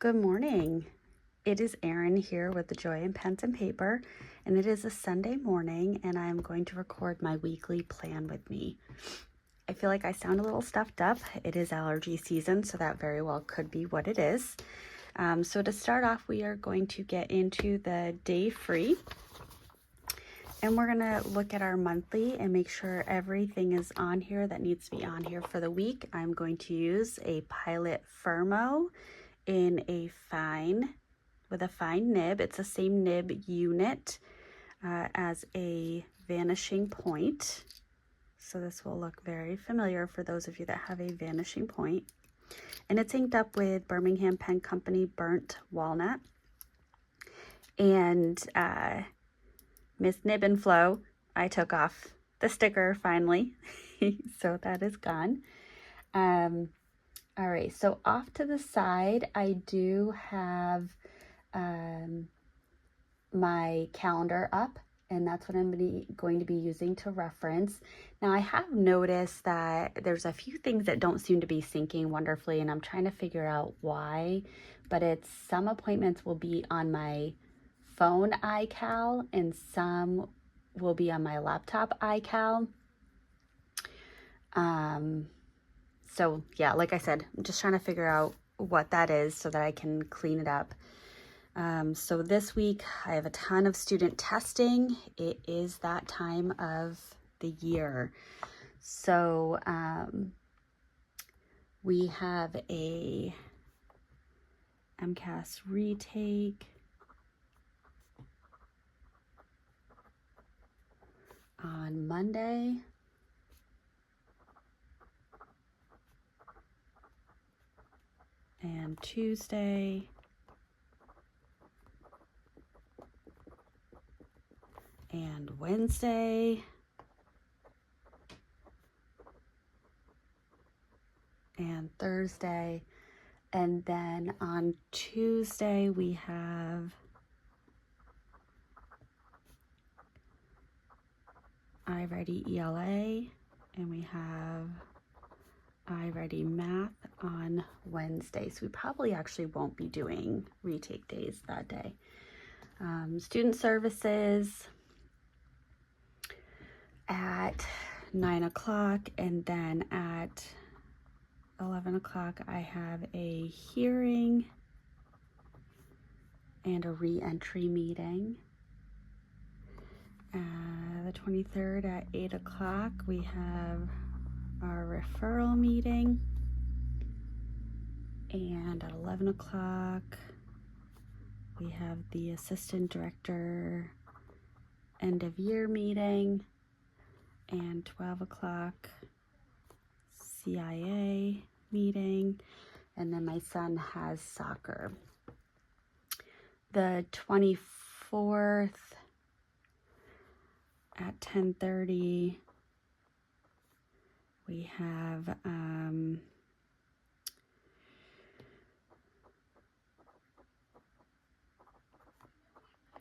Good morning. It is Erin here with the Joy in Pens and Paper, and it is a Sunday morning, and I'm going to record my weekly plan with me. I feel like I sound a little stuffed up. It is allergy season, so that very well could be what it is. So to start off, we are going to get into the day free, and we're going to look at our monthly and make sure everything is on here that needs to be on here for the week. I'm going to use a Pilot Firmo in with a fine nib. It's the same nib unit as a Vanishing Point. So this will look very familiar for those of you that have a Vanishing Point. And it's inked up with Birmingham Pen Company Burnt Walnut. And Miss Nib and Flow, I took off the sticker finally. So that is gone. All right, so off to the side, I do have my calendar up, and that's what I'm going to be using to reference. Now, I have noticed that there's a few things that don't seem to be syncing wonderfully, and I'm trying to figure out why, but it's some appointments will be on my phone iCal, and some will be on my laptop iCal. So yeah, like I said, I'm just trying to figure out what that is so that I can clean it up. So this week I have a ton of student testing. It is that time of the year. So we have a MCAS retake on Monday. And Tuesday, and Wednesday, and Thursday, and then on Tuesday we have iReady ELA, and we have iReady Math on Wednesday. So we probably actually won't be doing retake days that day. Student services at 9 o'clock, and then at 11 o'clock I have a hearing and a re-entry meeting. The 23rd at 8 o'clock we have our referral meeting, and at 11 o'clock we have the assistant director end of year meeting, and 12 o'clock CIA meeting, and then my son has soccer. The 24th at 10:30 we have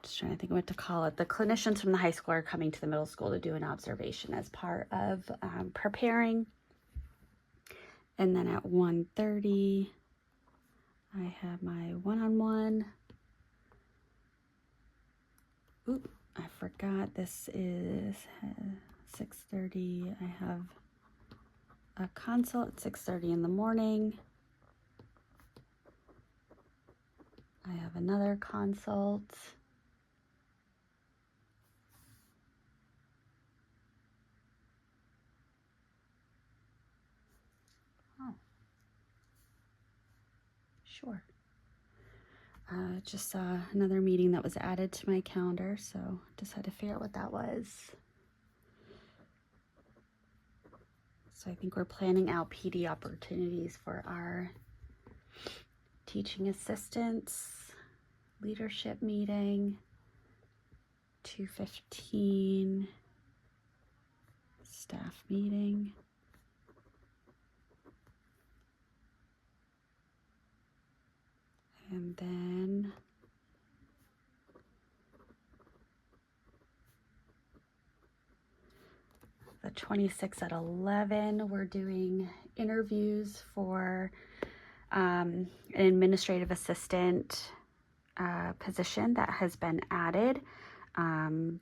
just trying to think of what to call it. The clinicians from the high school are coming to the middle school to do an observation as part of preparing. And then at 1:30 I have my one-on-one. Oop, I forgot this is 6:30. I have a consult at 6:30 in the morning. I have another consult. Oh, sure. Just saw another meeting that was added to my calendar, so just had to figure out what that was. So I think we're planning out PD opportunities for our teaching assistants, leadership meeting, 2:15, staff meeting. And then the 26th at 11, we're doing interviews for an administrative assistant position that has been added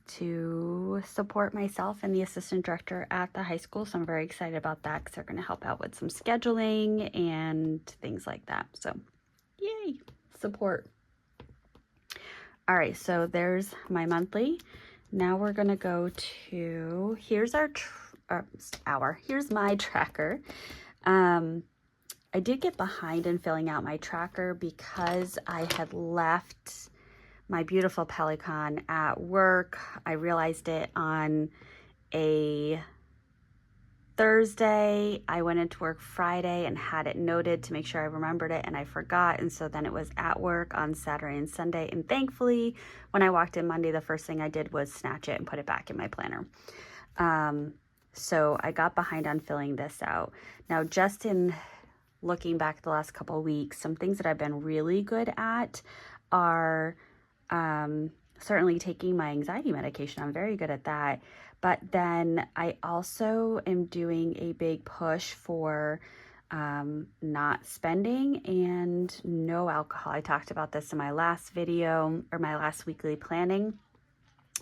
to support myself and the assistant director at the high school. So I'm very excited about that because they're going to help out with some scheduling and things like that. So yay, support. All right, so there's my monthly. Now we're going to go to, here's here's my tracker. I did get behind in filling out my tracker because I had left my beautiful Peloton at work. I realized it on a Thursday. I went into work Friday and had it noted to make sure I remembered it, and I forgot. And so then it was at work on Saturday and Sunday. And thankfully, when I walked in Monday, the first thing I did was snatch it and put it back in my planner. So I got behind on filling this out. Now, just in looking back the last couple of weeks, some things that I've been really good at are certainly taking my anxiety medication. I'm very good at that. But then I also am doing a big push for not spending and no alcohol. I talked about this in my last video or my last weekly planning,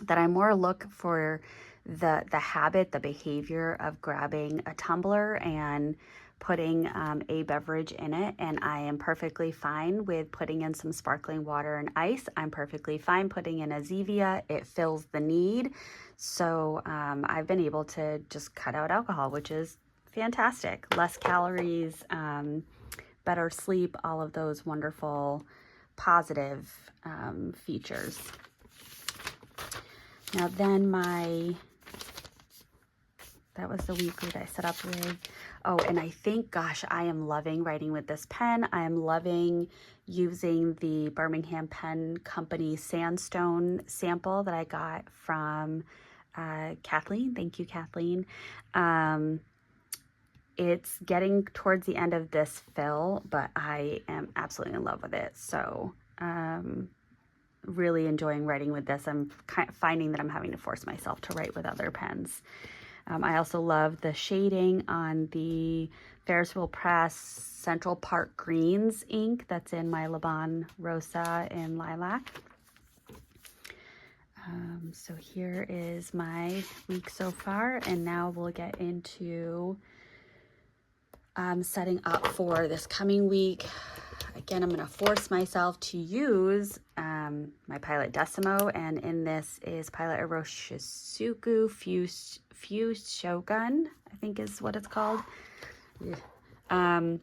that I more look for the habit, the behavior of grabbing a tumbler and putting a beverage in it. And I am perfectly fine with putting in some sparkling water and ice. I'm perfectly fine putting in a Zevia. It fills the need. So I've been able to just cut out alcohol, which is fantastic. Less calories, better sleep, all of those wonderful positive features. Now then that was the weekly that I set up with. Oh, and I think, gosh, I am loving writing with this pen. I am loving using the Birmingham Pen Company Sandstone sample that I got from Kathleen. Thank you, Kathleen. It's getting towards the end of this fill, but I am absolutely in love with it. So, really enjoying writing with this. I'm finding that I'm having to force myself to write with other pens. I also love the shading on the Ferris Wheel Press Central Park Greens ink that's in my Laban Rosa and Lilac. So here is my week so far, and now we'll get into setting up for this coming week. Again, I'm going to force myself to use my Pilot Decimo, and in this is Pilot Iroshizuku Fuse Shogun, I think is what it's called. All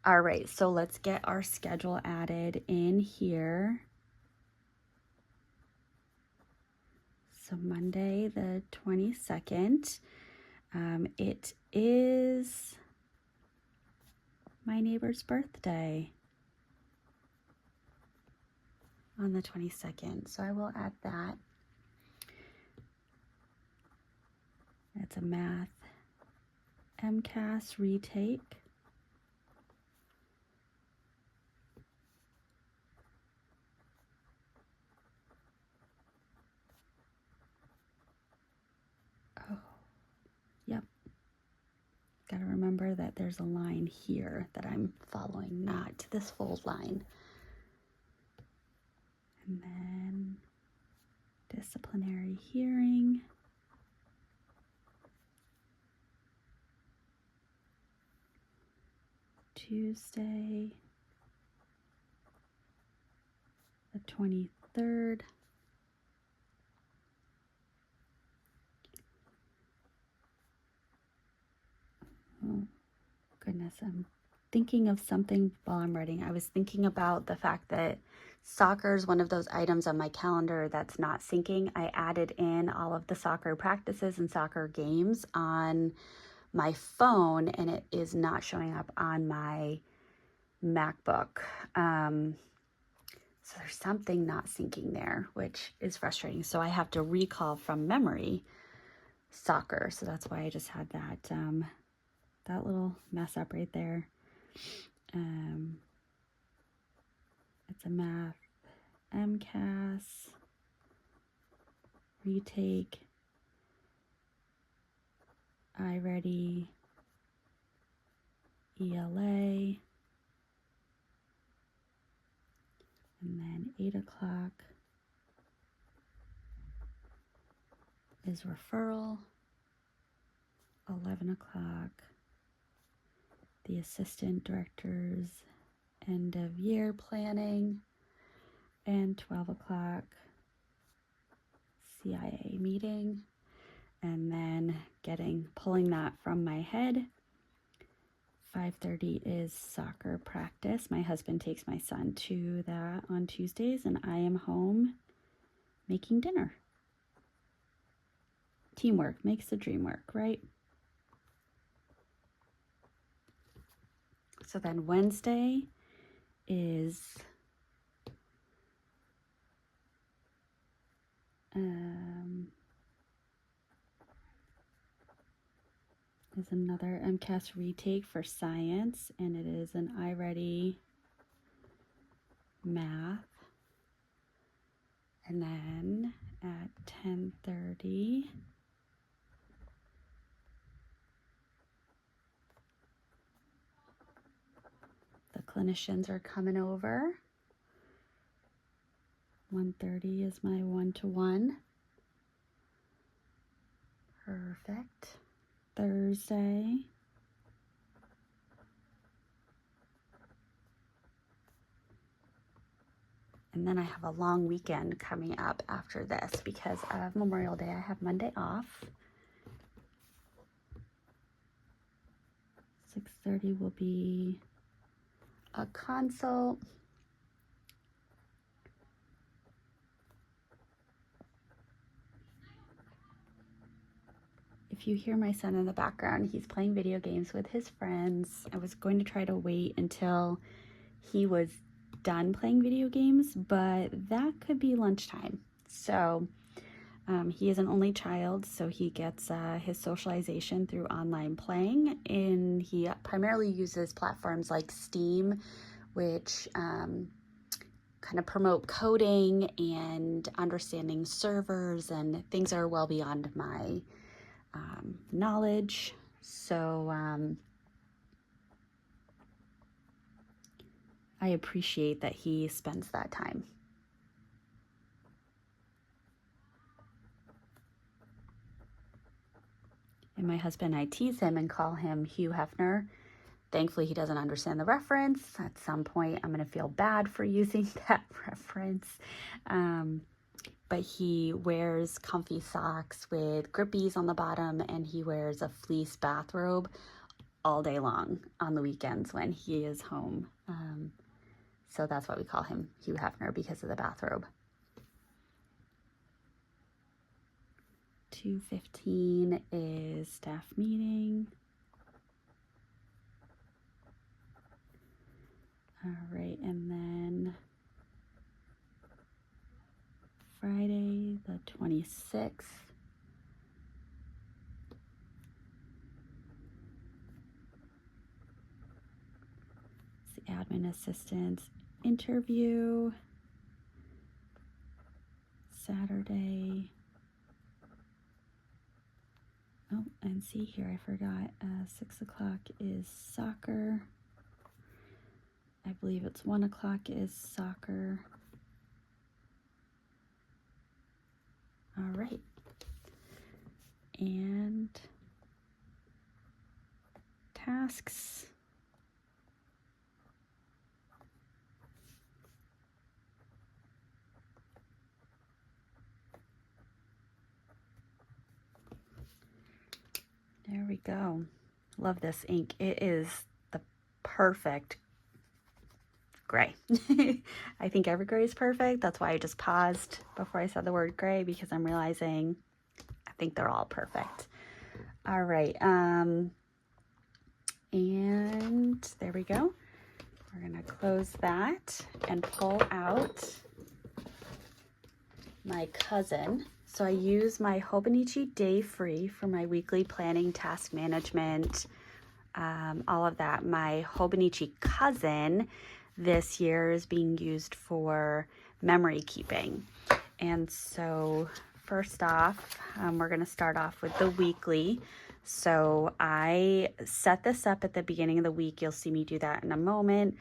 right, so let's get our schedule added in here. So Monday the 22nd, it is my neighbor's birthday on the 22nd, so I will add that. It's a math MCAS retake. Oh, yep. Got to remember that there's a line here that I'm following, not this full line. And then disciplinary hearing. Tuesday, the 23rd. Oh, goodness, I'm thinking of something while I'm writing. I was thinking about the fact that soccer is one of those items on my calendar that's not syncing. I added in all of the soccer practices and soccer games on my phone, and it is not showing up on my MacBook. So there's something not syncing there, which is frustrating. So I have to recall from memory soccer. So that's why I just had that that little mess up right there. It's a math MCAS retake. iReady ELA. 8 o'clock is referral. 11 o'clock, the assistant director's end of year planning. And 12 o'clock, CIA meeting. And then pulling that from my head. 5:30 is soccer practice. My husband takes my son to that on Tuesdays, and I am home making dinner. Teamwork makes the dream work, right? So then Wednesday is another MCAS retake for science, and it is an iReady math. And then at 10:30, the clinicians are coming over. 1:30 is my one-to-one. Perfect. Thursday. And then I have a long weekend coming up after this because of Memorial Day. I have Monday off. 6:30 will be a consult. If you hear my son in the background, he's playing video games with his friends. I was going to try to wait until he was done playing video games, but that could be lunchtime. So he is an only child, so he gets his socialization through online playing, and he primarily uses platforms like Steam, which kind of promote coding and understanding servers and things that are well beyond my knowledge. So I appreciate that he spends that time. And my husband, I tease him and call him Hugh Hefner. Thankfully, he doesn't understand the reference. At some point, I'm going to feel bad for using that reference. But he wears comfy socks with grippies on the bottom, and he wears a fleece bathrobe all day long on the weekends when he is home. So that's why we call him Hugh Hefner, because of the bathrobe. 2:15 is staff meeting. All right, and then Friday the 26th. It's the admin assistant's interview. Saturday. Oh, and see here, I forgot, 6 o'clock is soccer. I believe it's 1 o'clock is soccer. All right. And tasks. There we go. Love this ink. It is the perfect gray. I think every gray is perfect. That's why I just paused before I said the word gray, because I'm realizing I think they're all perfect. All right. And there we go. We're going to close that and pull out my cousin. So I use my Hobonichi Day Free for my weekly planning, task management, all of that. My Hobonichi Cousin this year is being used for memory keeping. And so first off, we're going to start off with the weekly. So I set this up at the beginning of the week. You'll see me do that in a moment.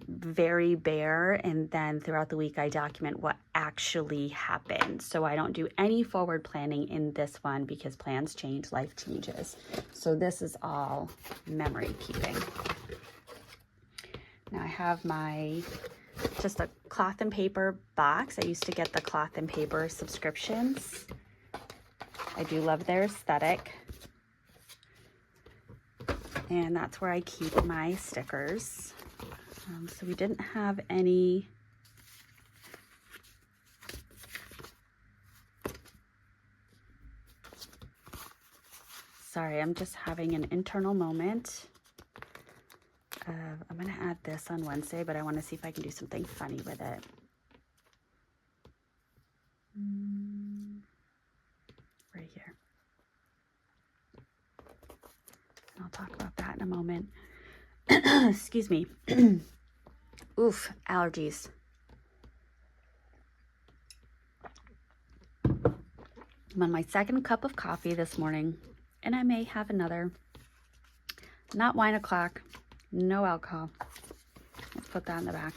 Very bare, and then throughout the week I document what actually happened. So I don't do any forward planning in this one because plans change, life changes. So this is all memory keeping. Now I have just a cloth and paper box. I used to get the cloth and paper subscriptions. I do love their aesthetic. And that's where I keep my stickers. So we didn't have any sorry, I'm just having an internal moment. I'm going to add this on Wednesday, but I want to see if I can do something funny with it. Right here. And I'll talk about that in a moment. Excuse me. Oof, allergies. I'm on my second cup of coffee this morning, and I may have another. Not wine o'clock, no alcohol. Let's put that in the back.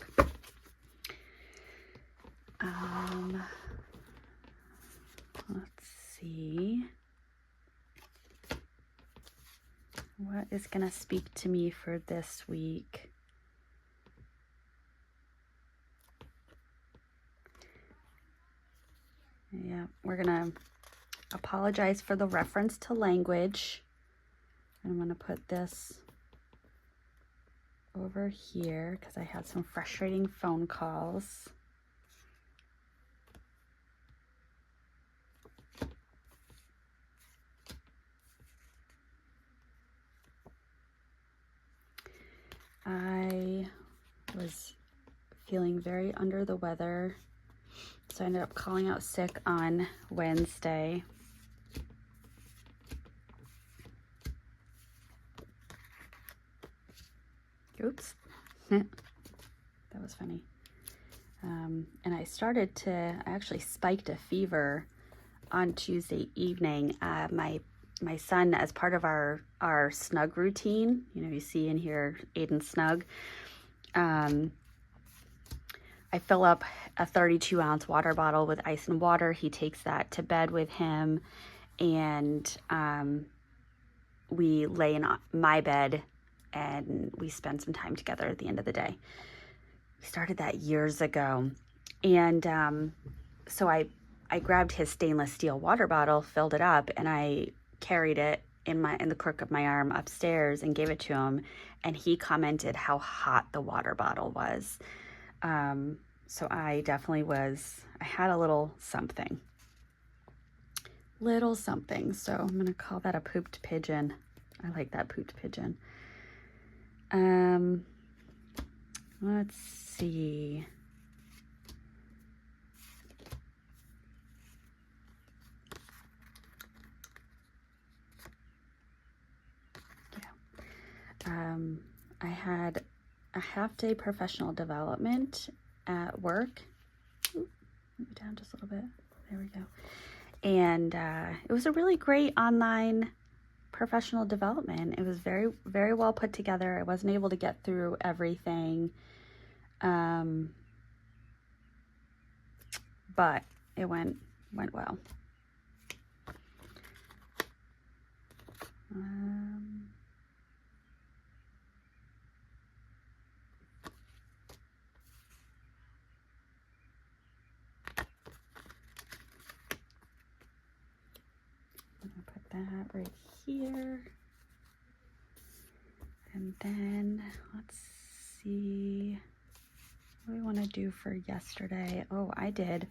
Let's see. What is going to speak to me for this week? Yeah, we're going to apologize for the reference to language. I'm going to put this over here because I had some frustrating phone calls. I was feeling very under the weather, so I ended up calling out sick on Wednesday. Oops. That was funny. And I actually spiked a fever on Tuesday evening. My son, as part of our snug routine, you see in here Aiden Snug, I fill up a 32-ounce water bottle with ice and water. He takes that to bed with him, and we lay in my bed and we spend some time together at the end of the day. We started that years ago. And so I grabbed his stainless steel water bottle, filled it up, and I carried it in the crook of my arm upstairs and gave it to him. And he commented how hot the water bottle was. So I definitely I had a little something. So I'm going to call that a pooped pigeon. I like that, pooped pigeon. Let's see. I had a half-day professional development at work. Ooh, move it down just a little bit. There we go. And it was a really great online professional development. It was very, very well put together. I wasn't able to get through everything, but it went well. I'm gonna put that right here. And then let's see, what do we want to do for yesterday? Oh, I did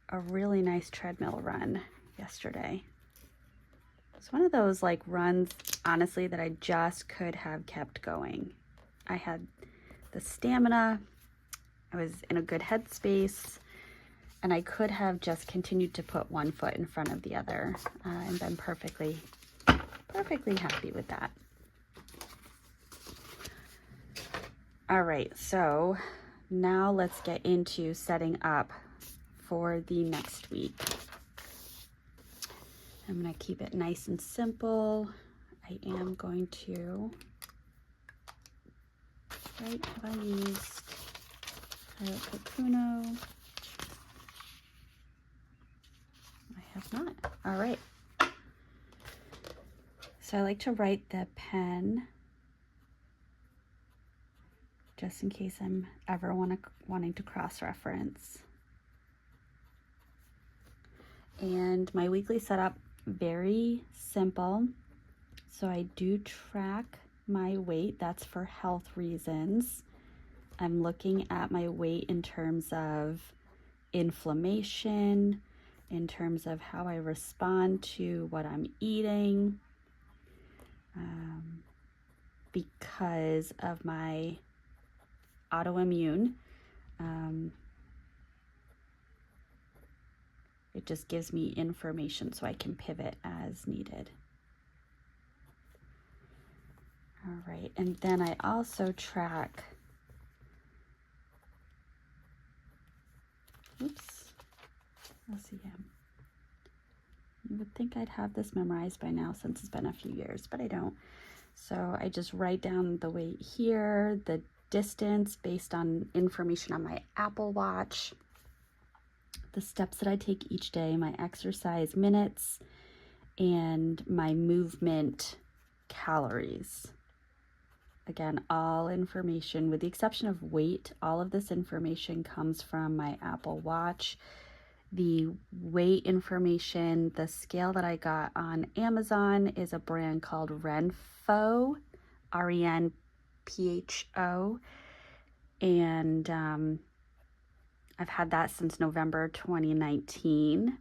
a really nice treadmill run yesterday. It's one of those runs, honestly, that I just could have kept going. I had the stamina, I was in a good headspace, and I could have just continued to put one foot in front of the other and been perfectly happy with that. All right, so now let's get into setting up for the next week. I'm going to keep it nice and simple. I am going to write, have I used Pilot Kakuno? I have not. All right. So I like to write the pen just in case I'm ever wanting to cross-reference. And my weekly setup, very simple. So I do track my weight. That's for health reasons. I'm looking at my weight in terms of inflammation, in terms of how I respond to what I'm eating, because of my autoimmune. It just gives me information so I can pivot as needed. All right, and then I also track, let's see, you would think I'd have this memorized by now since it's been a few years, but I don't. So I just write down the weight here, the distance based on information on my Apple Watch, the steps that I take each day, my exercise minutes, and my movement calories. Again, all information, with the exception of weight, all of this information comes from my Apple Watch. The weight information, the scale that I got on Amazon is a brand called Renpho, R-E-N-P-H-O. And I've had that since November 2019.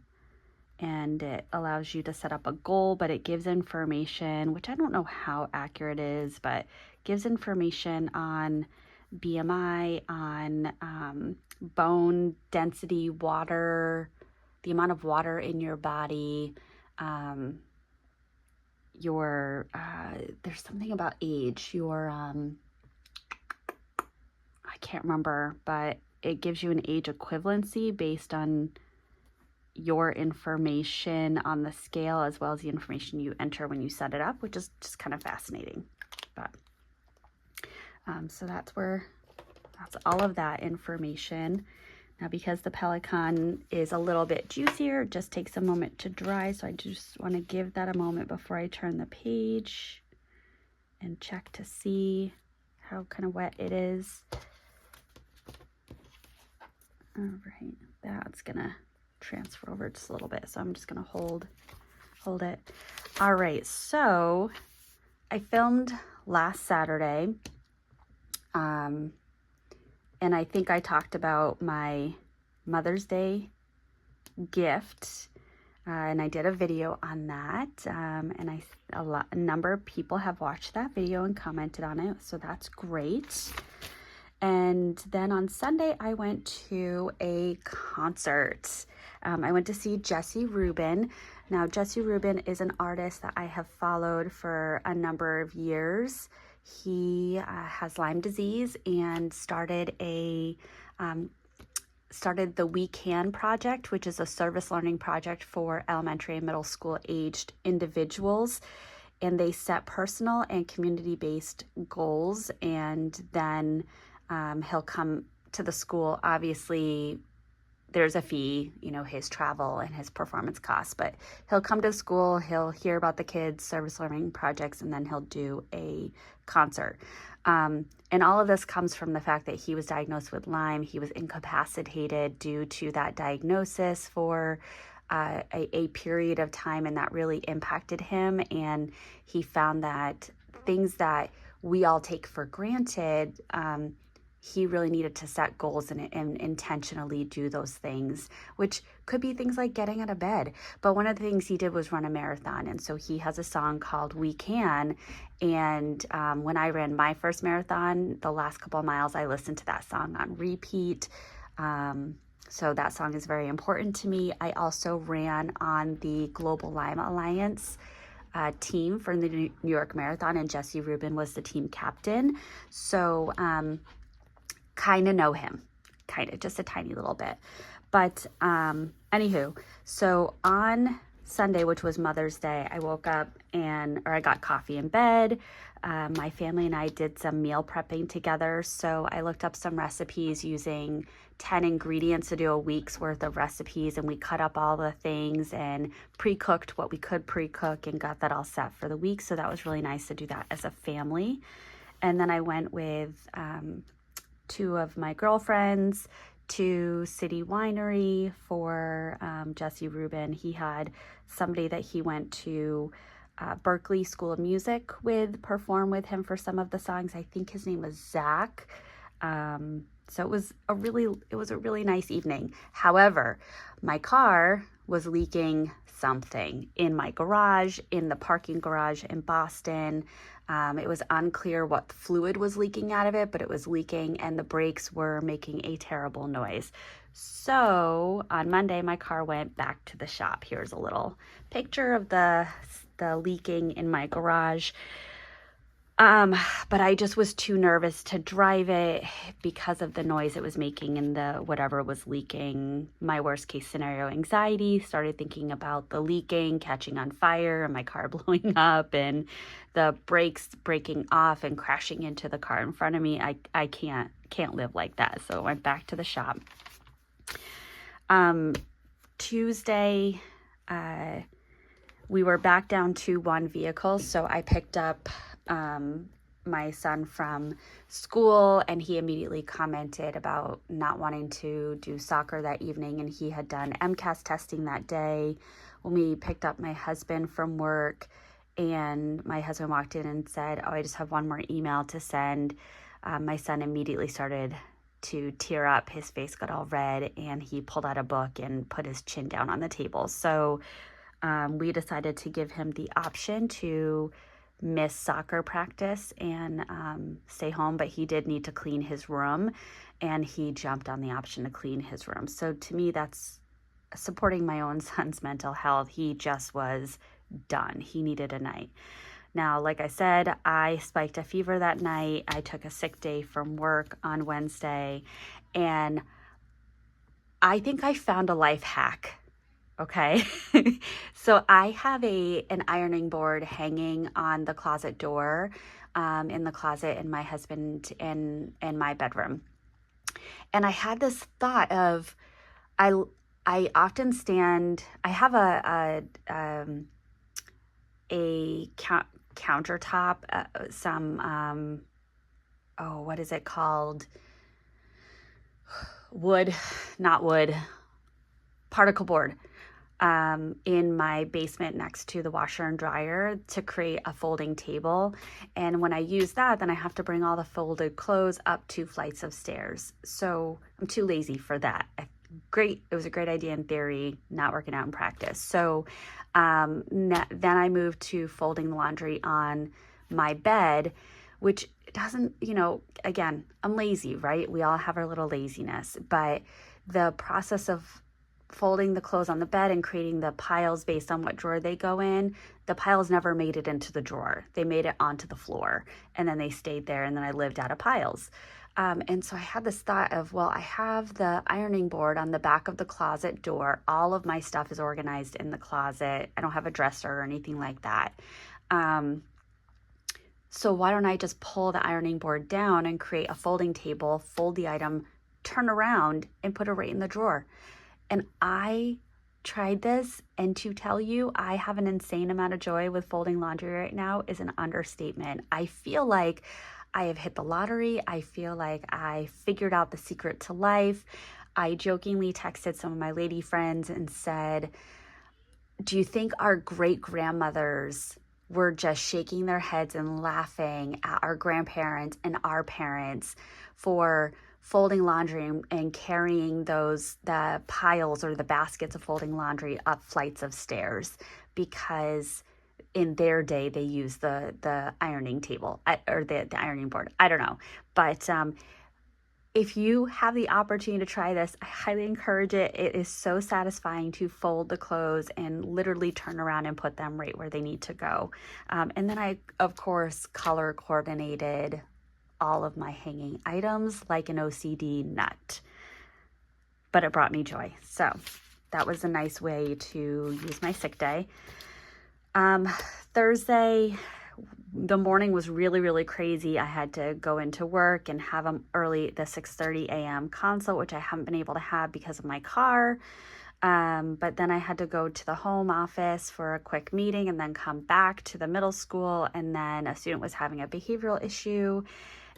And it allows you to set up a goal, but it gives information, which I don't know how accurate it is, but gives information on BMI, on bone density, water, the amount of water in your body, there's something about age, I can't remember, but it gives you an age equivalency based on your information on the scale as well as the information you enter when you set it up, which is just kind of fascinating. But so that's all of that information. Now, because the Peloton is a little bit juicier, it just takes a moment to dry. So I just want to give that a moment before I turn the page and check to see how kind of wet it is. All right, that's gonna transfer over just a little bit, so I'm just gonna hold it. All right, so I filmed last Saturday, and I think I talked about my Mother's Day gift, and I did a video on that, and a number of people have watched that video and commented on it, so that's great. And then on Sunday, I went to a concert. I went to see Jesse Rubin. Now, Jesse Rubin is an artist that I have followed for a number of years. He has Lyme disease and started the We Can project, which is a service learning project for elementary and middle school aged individuals. And they set personal and community-based goals, and then he'll come to the school. Obviously, there's a fee, his travel and his performance costs, but he'll come to the school, he'll hear about the kids' service learning projects, and then he'll do a concert. And all of this comes from the fact that he was diagnosed with Lyme. He was incapacitated due to that diagnosis for a period of time, and that really impacted him. And he found that things that we all take for granted, he really needed to set goals and intentionally do those things, which could be things like getting out of bed. But one of the things he did was run a marathon. And so he has a song called We Can. And when I ran my first marathon, the last couple of miles, I listened to that song on repeat. So that song is very important to me. I also ran on the Global Lyme Alliance team for the New York Marathon, and Jesse Rubin was the team captain. So kind of know him, just a tiny little bit. But anywho, so on Sunday, which was Mother's Day, I woke up or I got coffee in bed. My family and I did some meal prepping together. So I looked up some recipes using 10 ingredients to do a week's worth of recipes. And we cut up all the things and pre-cooked what we could pre-cook and got that all set for the week. So that was really nice to do that as a family. And then I went with two of my girlfriends to City Winery for Jesse Rubin. He had somebody that he went to Berklee School of Music with perform with him for some of the songs. I think his name was Zach. So it was a really nice evening. However, my car was leaking something in my garage, in the parking garage in Boston. It was unclear what fluid was leaking out of it, but it was leaking and the brakes were making a terrible noise. So on Monday, my car went back to the shop. Here's a little picture of the leaking in my garage. But I just was too nervous to drive it because of the noise it was making and the whatever was leaking. My worst case scenario anxiety started thinking about the leaking, catching on fire, and my car blowing up, and the brakes breaking off and crashing into the car in front of me. I can't live like that. So I went back to the shop. Tuesday, we were back down to one vehicle, so I picked up my son from school, and he immediately commented about not wanting to do soccer that evening, and he had done MCAS testing that day. When we picked up my husband from work, and my husband walked in and said, "Oh, I just have one more email to send," my son immediately started to tear up. His face got all red, and he pulled out a book and put his chin down on the table. So we decided to give him the option to miss soccer practice and stay home, but he did need to clean his room, and he jumped on the option to clean his room. So to me, that's supporting my own son's mental health. He just was done. He needed a night. Now, like I said, I spiked a fever that night. I took a sick day from work on Wednesday, and I think I found a life hack. Okay. So I have an ironing board hanging on the closet door, in the closet in my husband and my bedroom. And I had this thought of, I often stand, I have a countertop, what is it called? Particle board. In my basement next to the washer and dryer to create a folding table. And when I use that, then I have to bring all the folded clothes up 2 flights of stairs. So I'm too lazy for that. It was a great idea in theory, not working out in practice. So then I moved to folding the laundry on my bed, which doesn't, again, I'm lazy, right? We all have our little laziness, but the process of folding the clothes on the bed and creating the piles based on what drawer they go in, the piles never made it into the drawer. They made it onto the floor, and then they stayed there, and then I lived out of piles. And so I had this thought of, well, I have the ironing board on the back of the closet door. All of my stuff is organized in the closet. I don't have a dresser or anything like that. So why don't I just pull the ironing board down and create a folding table, fold the item, turn around, and put it right in the drawer? And I tried this, and to tell you I have an insane amount of joy with folding laundry right now is an understatement. I feel like I have hit the lottery. I feel like I figured out the secret to life. I jokingly texted some of my lady friends and said, do you think our great grandmothers were just shaking their heads and laughing at our grandparents and our parents for folding laundry and carrying the piles or the baskets of folding laundry up flights of stairs, because in their day they used the ironing table or the ironing board? I don't know. But if you have the opportunity to try this, I highly encourage it. It is so satisfying to fold the clothes and literally turn around and put them right where they need to go. And then I, of course, color coordinated all of my hanging items like an OCD nut, but it brought me joy. So that was a nice way to use my sick day. Thursday, the morning was really, really crazy. I had to go into work and have the 6:30 a.m. consult, which I haven't been able to have because of my car. But then I had to go to the home office for a quick meeting and then come back to the middle school. And then a student was having a behavioral issue.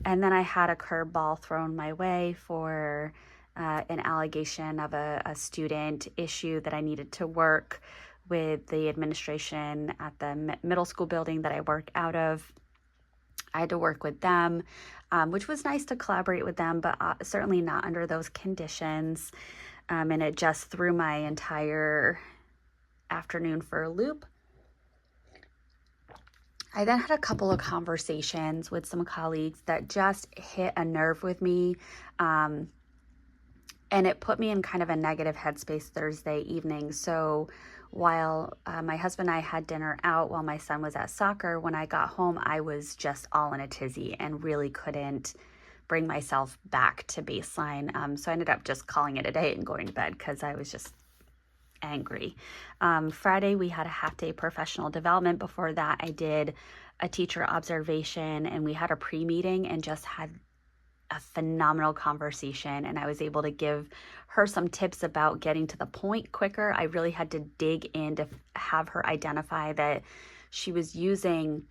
And then I had a curveball thrown my way for an allegation of a student issue that I needed to work with the administration at the middle school building that I work out of. I had to work with them, which was nice to collaborate with them, but certainly not under those conditions. And it just threw my entire afternoon for a loop. I then had a couple of conversations with some colleagues that just hit a nerve with me. And it put me in kind of a negative headspace Thursday evening. So while my husband and I had dinner out while my son was at soccer, when I got home, I was just all in a tizzy and really couldn't bring myself back to baseline. So I ended up just calling it a day and going to bed because I was just angry. Friday, we had a half-day professional development. Before that, I did a teacher observation, and we had a pre-meeting and just had a phenomenal conversation. And I was able to give her some tips about getting to the point quicker. I really had to dig in to have her identify that she was using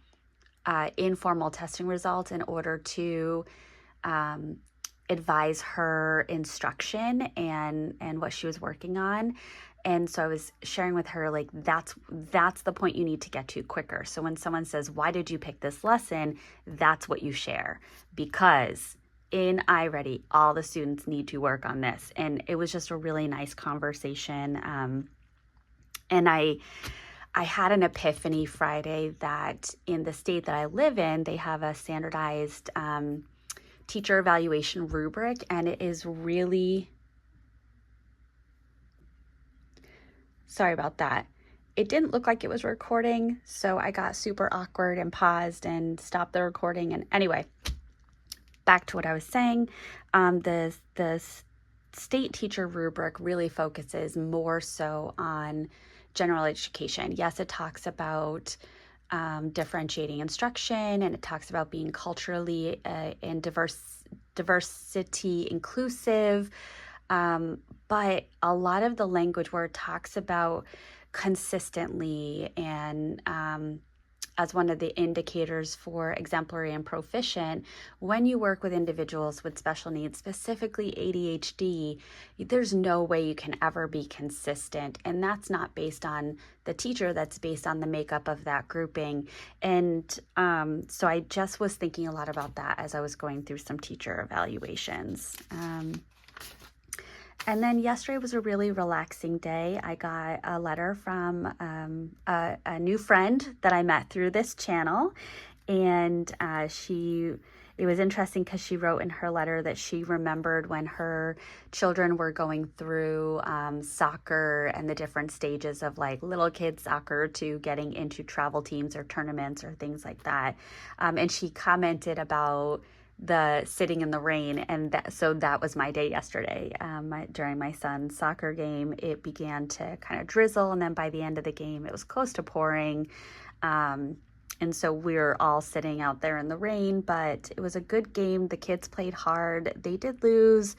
informal testing results in order to advise her instruction and what she was working on. And so I was sharing with her, like, that's the point you need to get to quicker. So when someone says, why did you pick this lesson? That's what you share, because in iReady, all the students need to work on this. And it was just a really nice conversation. And I had an epiphany Friday that in the state that I live in, they have a standardized teacher evaluation rubric, and it is really, sorry about that. It didn't look like it was recording, so I got super awkward and paused and stopped the recording. And anyway, back to what I was saying. The state teacher rubric really focuses more so on general education. Yes, it talks about differentiating instruction, and it talks about being culturally and diversity inclusive. But a lot of the language where it talks about consistently and as one of the indicators for exemplary and proficient, when you work with individuals with special needs, specifically ADHD, there's no way you can ever be consistent. And that's not based on the teacher, that's based on the makeup of that grouping. And so I just was thinking a lot about that as I was going through some teacher evaluations. And then yesterday was a really relaxing day. I got a letter from a new friend that I met through this channel. And it was interesting because she wrote in her letter that she remembered when her children were going through soccer and the different stages of like little kid soccer to getting into travel teams or tournaments or things like that. And she commented about the sitting in the rain, and so that was my day yesterday. During my son's soccer game, it began to kind of drizzle, and then by the end of the game, it was close to pouring. And so we were all sitting out there in the rain, but it was a good game. The kids played hard. They did lose,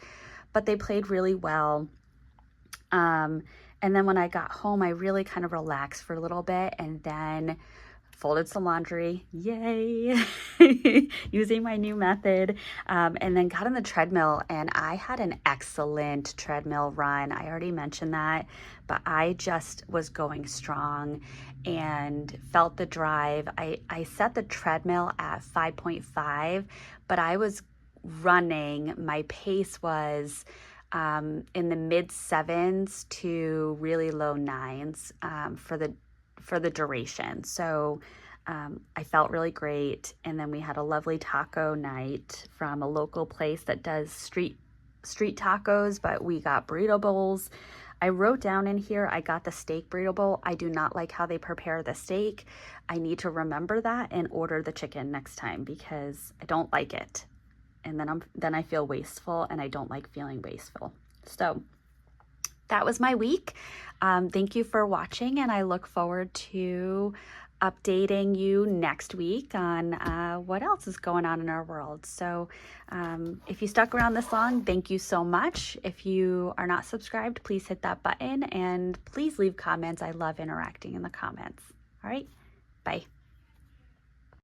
but they played really well. And then when I got home, I really kind of relaxed for a little bit, and then folded some laundry, yay, using my new method, and then got on the treadmill, and I had an excellent treadmill run. I already mentioned that, but I just was going strong and felt the drive. I set the treadmill at 5.5, but I was running, my pace was in the mid 7s to really low 9s for the duration. So I felt really great. And then we had a lovely taco night from a local place that does street tacos, but we got burrito bowls. I wrote down in here, I got the steak burrito bowl. I do not like how they prepare the steak. I need to remember that and order the chicken next time because I don't like it. And then I feel wasteful, and I don't like feeling wasteful. So that was my week. Thank you for watching, and I look forward to updating you next week on what else is going on in our world. So if you stuck around this long, thank you so much. If you are not subscribed, please hit that button and please leave comments. I love interacting in the comments. All right, bye.